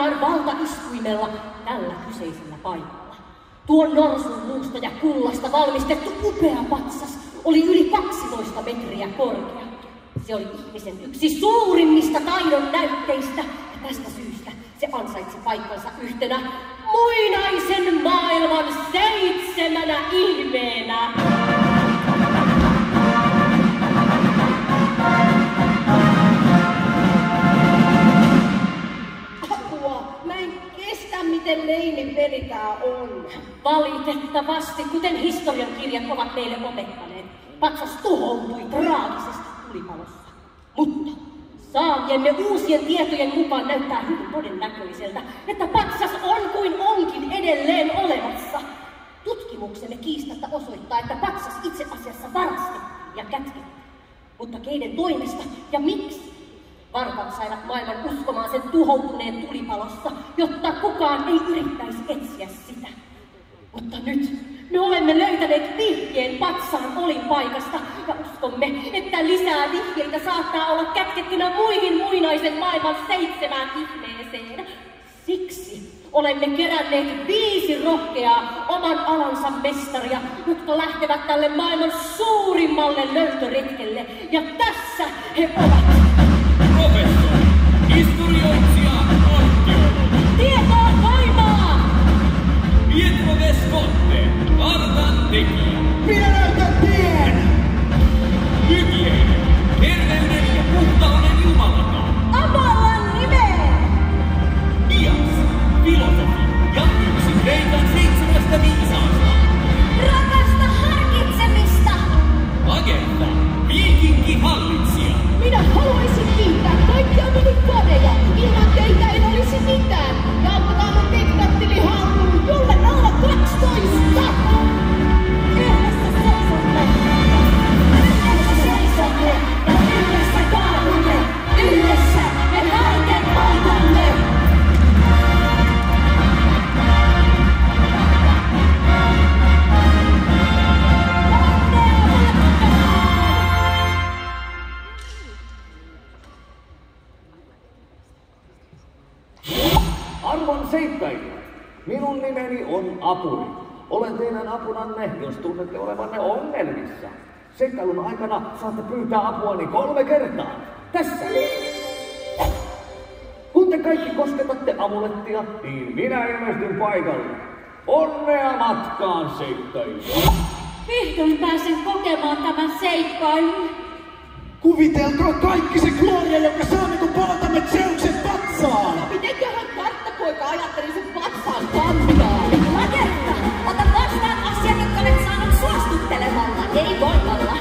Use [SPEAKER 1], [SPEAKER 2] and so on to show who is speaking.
[SPEAKER 1] käydään valtaistuimella tällä kyseisellä paikalla. Tuon norsun luusta ja kullasta valmistettu upea patsas oli yli 12 metriä korkea. Se oli ihmisen yksi suurimmista taidon näytteistä ja tästä syystä se ansaitsi paikkansa yhtenä muinaisen maailman 7 ihmeenä.
[SPEAKER 2] Apua, mä en kestä miten leimipeli tää on.
[SPEAKER 1] Valitettavasti, kuten historiankirjat ovat meille opettaneet, patsas tuhoutui traagisesti tulipalossa. Mutta saamiemme uusien tietojen mukaan näyttää hyvin todennäköiseltä, että patsas on kuin onkin edelleen olemassa. Tutkimuksemme kiistatta osoittaa, että patsas itse asiassa varastettiin ja kätkettiin. Mutta keiden toimesta ja miksi? Varkaat saivat maailman uskomaan sen tuhoutuneen tulipalossa, jotta kukaan ei yrittäisi etsiä sitä. Mutta nyt me olemme löytäneet vihjeen patsaan olinpaikasta ja uskomme, että lisää vihjeitä saattaa olla kätkettynä muihin muinaisen maailman 7 ihmeeseen. Siksi olemme keränneet 5 rohkeaa oman alansa mestaria, jotka lähtevät tälle maailman suurimmalle löytöretkelle. Ja tässä he ovat.
[SPEAKER 3] Professori, historioitsija, arkeologi.
[SPEAKER 1] Tietoon voimaa!
[SPEAKER 3] Pietro Vesconte, kartan tekijä.
[SPEAKER 4] Minä näytän tien!
[SPEAKER 3] Hygiene, terveyden ja puhtauden jumalataan.
[SPEAKER 2] Avallan nimeen!
[SPEAKER 3] Dias, filosofi ja yksi Kreikan 7 viisaasta.
[SPEAKER 2] Rakasta harkitsemista!
[SPEAKER 3] Agenda, viikinki hallitsija.
[SPEAKER 2] Minä haluaisin kiittää kaikkia minun faneja. Ilman teitä ei olisi mitään. Ja ottakaa mun diktattili haltuun, jolle 012! Yhdessä seisomme! Yhdessä seisomme! Ja yhdessä kaadumme! Yhdessä me kaiken voitamme!
[SPEAKER 4] Arvon seikkailijat, minun nimeni on Apuri. Olen teidän apunanne, jos tunnette olevanne ongelmissa. Seikkailun aikana saatte pyytää apuani 3 kertaa. Tässä! Kun te kaikki kosketatte amulettia, niin minä ilmestyn paikalle. Onnea matkaan, seikkailijat!
[SPEAKER 1] Vihdoin pääsen kokemaan tämän seikkailun.
[SPEAKER 4] Kuvitelkaa kaikki se gloria, joka saamme, kun palatamme Zeuksen patsaan!
[SPEAKER 2] Mitenköhän karttapoika ajatteli sen patsaan kantaa?
[SPEAKER 1] Lagerta, ota vastaan asiat, jotka olet saanut suostuttelemalla, ei voimalla.